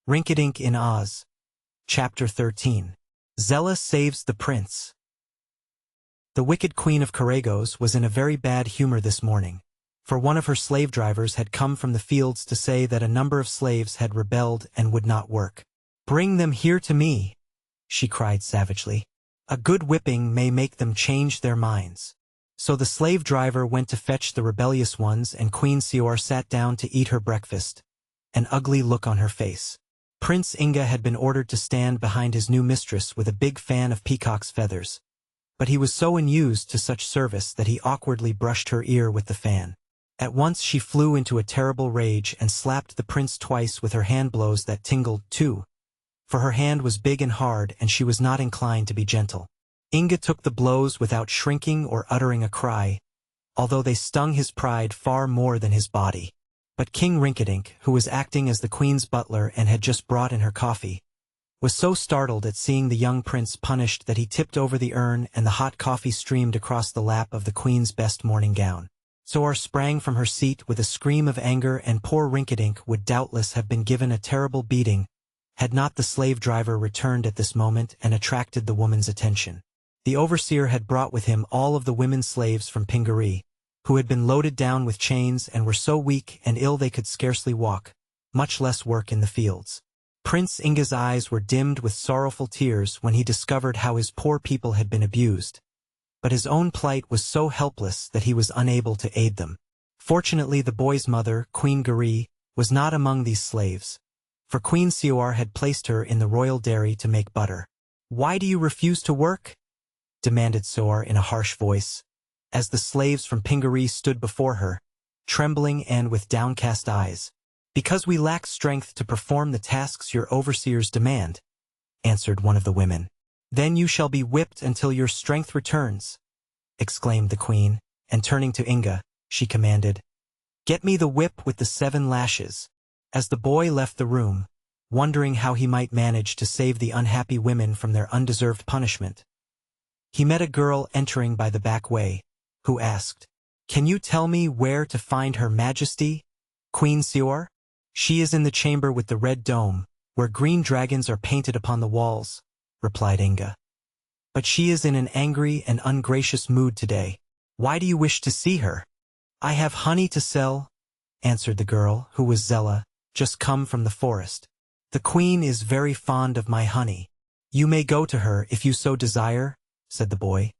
Rinkitink in Oz. Chapter 13. Zella saves the prince. The wicked queen of Karagos was in a very bad humor this morning, for one of her slave drivers had come from the fields to say that a number of slaves had rebelled and would not work. "Bring them here to me," she cried savagely. "A good whipping may make them change their minds." So the slave driver went to fetch the rebellious ones, and Queen Sior sat down to eat her breakfast, an ugly look on her face. Prince Inga had been ordered to stand behind his new mistress with a big fan of peacock's feathers, but he was so unused to such service that he awkwardly brushed her ear with the fan. At once she flew into a terrible rage and slapped the prince twice with her hand blows that tingled too, for her hand was big and hard and she was not inclined to be gentle. Inga took the blows without shrinking or uttering a cry, although they stung his pride far more than his body. But King Rinkitink, who was acting as the queen's butler and had just brought in her coffee, was so startled at seeing the young prince punished that he tipped over the urn and the hot coffee streamed across the lap of the queen's best morning gown. Soar sprang from her seat with a scream of anger, and poor Rinkitink would doubtless have been given a terrible beating had not the slave driver returned at this moment and attracted the woman's attention. The overseer had brought with him all of the women slaves from Pingaree, who had been loaded down with chains and were so weak and ill they could scarcely walk, much less work in the fields. Prince Inga's eyes were dimmed with sorrowful tears when he discovered how his poor people had been abused, but his own plight was so helpless that he was unable to aid them. Fortunately, the boy's mother, Queen Garee, was not among these slaves, for Queen Sior had placed her in the royal dairy to make butter. "Why do you refuse to work?" demanded Soar in a harsh voice, as the slaves from Pingaree stood before her, trembling and with downcast eyes. "Because we lack strength to perform the tasks your overseers demand," answered one of the women. "Then you shall be whipped until your strength returns," exclaimed the queen, and turning to Inga, she commanded, "Get me the whip with the 7 lashes." As the boy left the room, wondering how he might manage to save the unhappy women from their undeserved punishment, he met a girl entering by the back way, who asked, "Can you tell me where to find Her Majesty, Queen Sior?" "She is in the chamber with the red dome, where green dragons are painted upon the walls," replied Inga. "But she is in an angry and ungracious mood today. Why do you wish to see her?" "I have honey to sell," answered the girl, who was Zella, just come from the forest. "The queen is very fond of my honey." "You may go to her if you so desire," said the boy.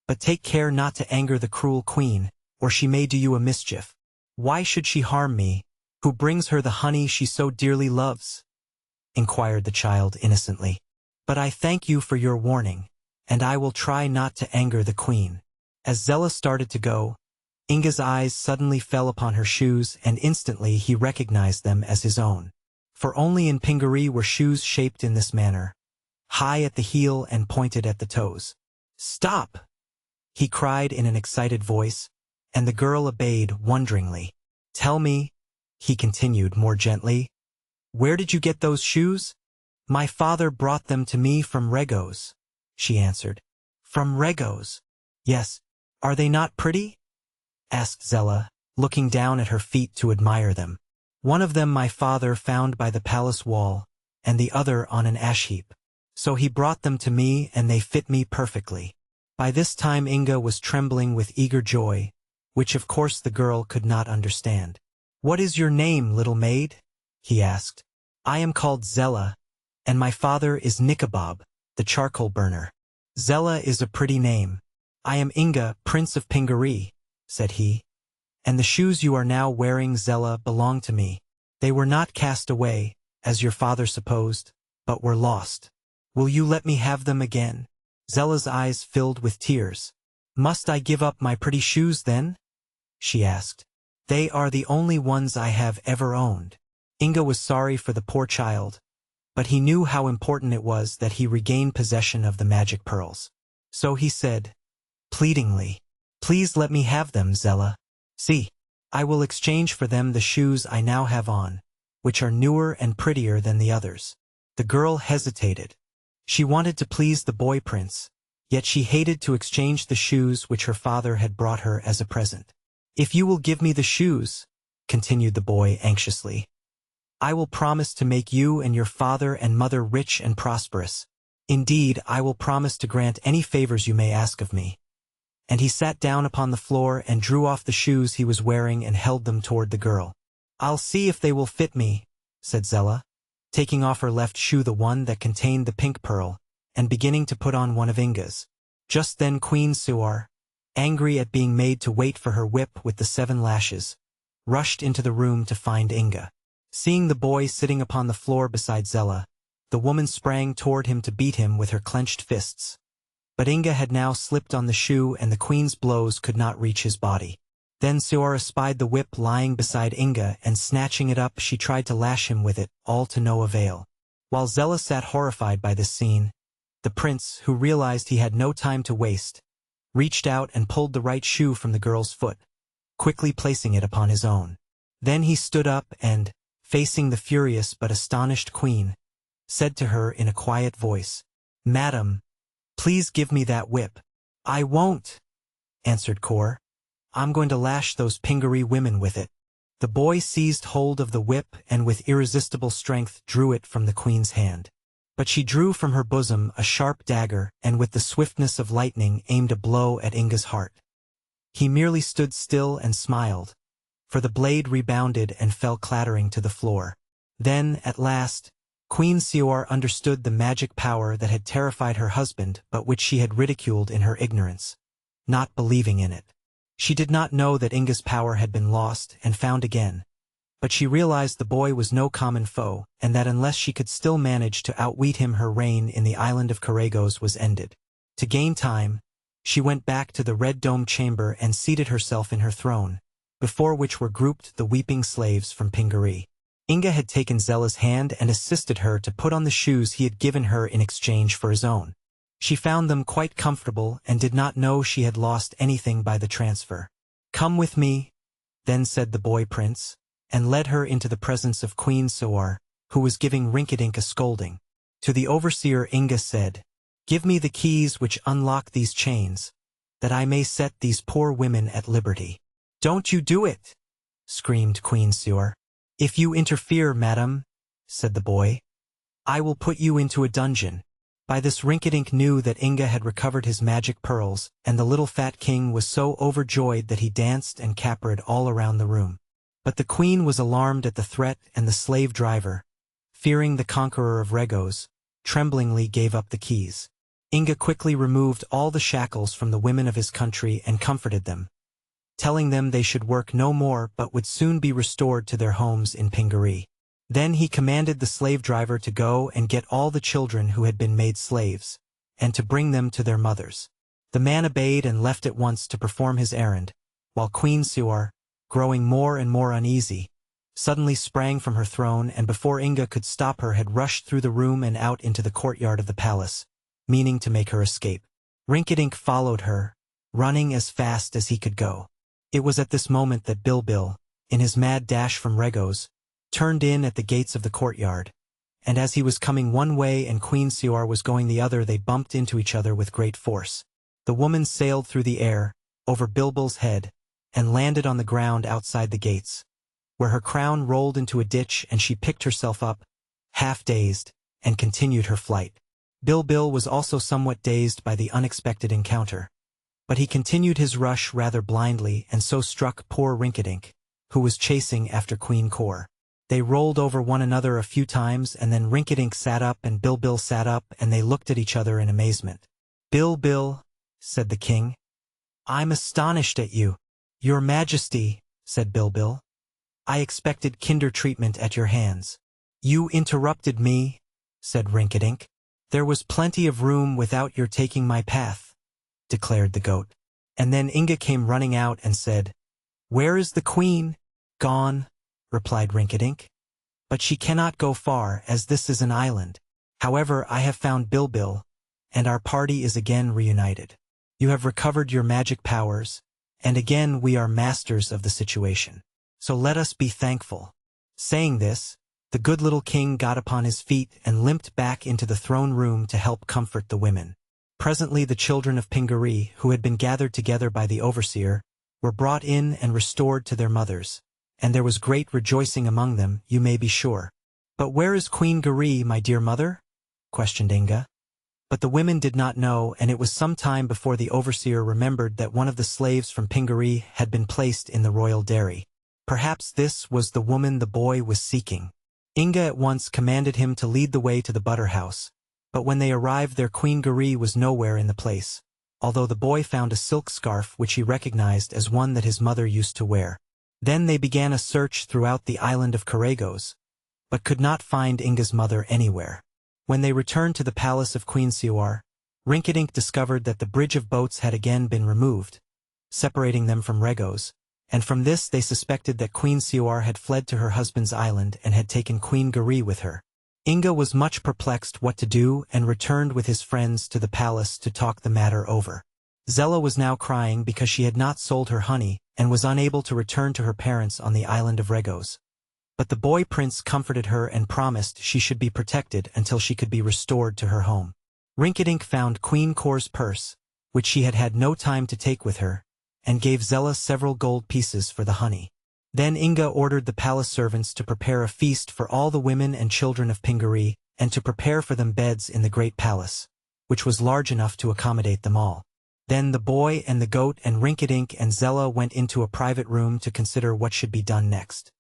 "But take care not to anger the cruel queen, or she may do you a mischief." "Why should she harm me, who brings her the honey she so dearly loves?" inquired the child innocently. "But I thank you for your warning, and I will try not to anger the queen." As Zella started to go, Inga's eyes suddenly fell upon her shoes, and instantly he recognized them as his own. For only in Pingaree were shoes shaped in this manner, high at the heel and pointed at the toes. "Stop!" he cried in an excited voice, and the girl obeyed wonderingly. "Tell me," he continued more gently, "where did you get those shoes?" "My father brought them to me from Regos," she answered. "From Regos?" "Yes. Are they not pretty?" asked Zella, looking down at her feet to admire them. "One of them my father found by the palace wall, and the other on an ash heap. So he brought them to me, and they fit me perfectly." By this time Inga was trembling with eager joy, which of course the girl could not understand. "What is your name, little maid?" he asked. "I am called Zella, and my father is Nikabob, the charcoal burner." "Zella is a pretty name. I am Inga, Prince of Pingaree," said he, "and the shoes you are now wearing, Zella, belong to me. They were not cast away, as your father supposed, but were lost. Will you let me have them again?" Zella's eyes filled with tears. "Must I give up my pretty shoes then?" she asked. "They are the only ones I have ever owned." Inga was sorry for the poor child, but he knew how important it was that he regain possession of the magic pearls. So he said, pleadingly, "Please let me have them, Zella. See, I will exchange for them the shoes I now have on, which are newer and prettier than the others." The girl hesitated. She wanted to please the boy prince, yet she hated to exchange the shoes which her father had brought her as a present. "If you will give me the shoes," continued the boy anxiously, I will promise to make you and your father and mother rich and prosperous. Indeed, I will promise to grant any favors you may ask of me." And he sat down upon the floor and drew off the shoes he was wearing and held them toward the girl. "I'll see if they will fit me," said Zella, taking off her left shoe, the one that contained the pink pearl, and beginning to put on one of Inga's. Just then Queen Suar, angry at being made to wait for her whip with the 7 lashes, rushed into the room to find Inga. Seeing the boy sitting upon the floor beside Zella, the woman sprang toward him to beat him with her clenched fists. But Inga had now slipped on the shoe and the queen's blows could not reach his body. Then Suar espied the whip lying beside Inga, and snatching it up she tried to lash him with it, all to no avail. While Zella sat horrified by this scene, the prince, who realized he had no time to waste, reached out and pulled the right shoe from the girl's foot, quickly placing it upon his own. Then he stood up and, facing the furious but astonished queen, said to her in a quiet voice, "Madam, please give me that whip." "I won't," answered Kor. "I'm going to lash those Pingaree women with it." The boy seized hold of the whip and with irresistible strength drew it from the queen's hand. But she drew from her bosom a sharp dagger and with the swiftness of lightning aimed a blow at Inga's heart. He merely stood still and smiled, for the blade rebounded and fell clattering to the floor. Then, at last, Queen Suar understood the magic power that had terrified her husband but which she had ridiculed in her ignorance, not believing in it. She did not know that Inga's power had been lost and found again, but she realized the boy was no common foe, and that unless she could still manage to outwit him her reign in the island of Karagos was ended. To gain time, she went back to the red dome chamber and seated herself in her throne, before which were grouped the weeping slaves from Pingaree. Inga had taken Zella's hand and assisted her to put on the shoes he had given her in exchange for his own. She found them quite comfortable and did not know she had lost anything by the transfer. "Come with me," then said the boy prince, and led her into the presence of Queen Suar, who was giving Rinkitink a scolding. To the overseer Inga said, "Give me the keys which unlock these chains, that I may set these poor women at liberty." "Don't you do it!" screamed Queen Suar. "If you interfere, madam," said the boy, "I will put you into a dungeon." By this Rinkitink knew that Inga had recovered his magic pearls, and the little fat king was so overjoyed that he danced and capered all around the room. But the queen was alarmed at the threat, and the slave driver, fearing the conqueror of Regos, tremblingly gave up the keys. Inga quickly removed all the shackles from the women of his country and comforted them, telling them they should work no more but would soon be restored to their homes in Pingaree. Then he commanded the slave driver to go and get all the children who had been made slaves, and to bring them to their mothers. The man obeyed and left at once to perform his errand, while Queen Suar, growing more and more uneasy, suddenly sprang from her throne and before Inga could stop her had rushed through the room and out into the courtyard of the palace, meaning to make her escape. Rinkitink followed her, running as fast as he could go. It was at this moment that Bilbil, in his mad dash from Regos, turned in at the gates of the courtyard, and as he was coming one way and Queen Suar was going the other, they bumped into each other with great force. The woman sailed through the air, over Bilbil's head, and landed on the ground outside the gates, where her crown rolled into a ditch and she picked herself up, half dazed, and continued her flight. Bilbil was also somewhat dazed by the unexpected encounter, but he continued his rush rather blindly and so struck poor Rinkitink, who was chasing after Queen Kor. They rolled over one another a few times and then Rinkitink sat up and Bilbil sat up and they looked at each other in amazement. "Bilbil," said the king, "I'm astonished at you." "Your Majesty," said Bilbil, "I expected kinder treatment at your hands." "You interrupted me," said Rinkitink. "There was plenty of room without your taking my path," declared the goat. And then Inga came running out and said, "Where is the queen?" "Gone," replied Rinkitink. "But she cannot go far, as this is an island. However, I have found Bilbil, and our party is again reunited. You have recovered your magic powers, and again we are masters of the situation. So let us be thankful." Saying this, the good little king got upon his feet and limped back into the throne room to help comfort the women. Presently the children of Pingaree, who had been gathered together by the overseer, were brought in and restored to their mothers, and there was great rejoicing among them, you may be sure. "But where is Queen Guri, my dear mother?" questioned Inga. But the women did not know, and it was some time before the overseer remembered that one of the slaves from Pingaree had been placed in the royal dairy. Perhaps this was the woman the boy was seeking. Inga at once commanded him to lead the way to the butter house, but when they arrived there Queen Guri was nowhere in the place, although the boy found a silk scarf which he recognized as one that his mother used to wear. Then they began a search throughout the island of Karagos, but could not find Inga's mother anywhere. When they returned to the palace of Queen Siwar, Rinkitink discovered that the bridge of boats had again been removed, separating them from Regos, and from this they suspected that Queen Siwar had fled to her husband's island and had taken Queen Guri with her. Inga was much perplexed what to do and returned with his friends to the palace to talk the matter over. Zella was now crying because she had not sold her honey and was unable to return to her parents on the island of Regos. But the boy prince comforted her and promised she should be protected until she could be restored to her home. Rinkitink found Queen Kor's purse, which she had had no time to take with her, and gave Zella several gold pieces for the honey. Then Inga ordered the palace servants to prepare a feast for all the women and children of Pingaree, and to prepare for them beds in the great palace, which was large enough to accommodate them all. Then the boy and the goat and Rinkitink and Zella went into a private room to consider what should be done next.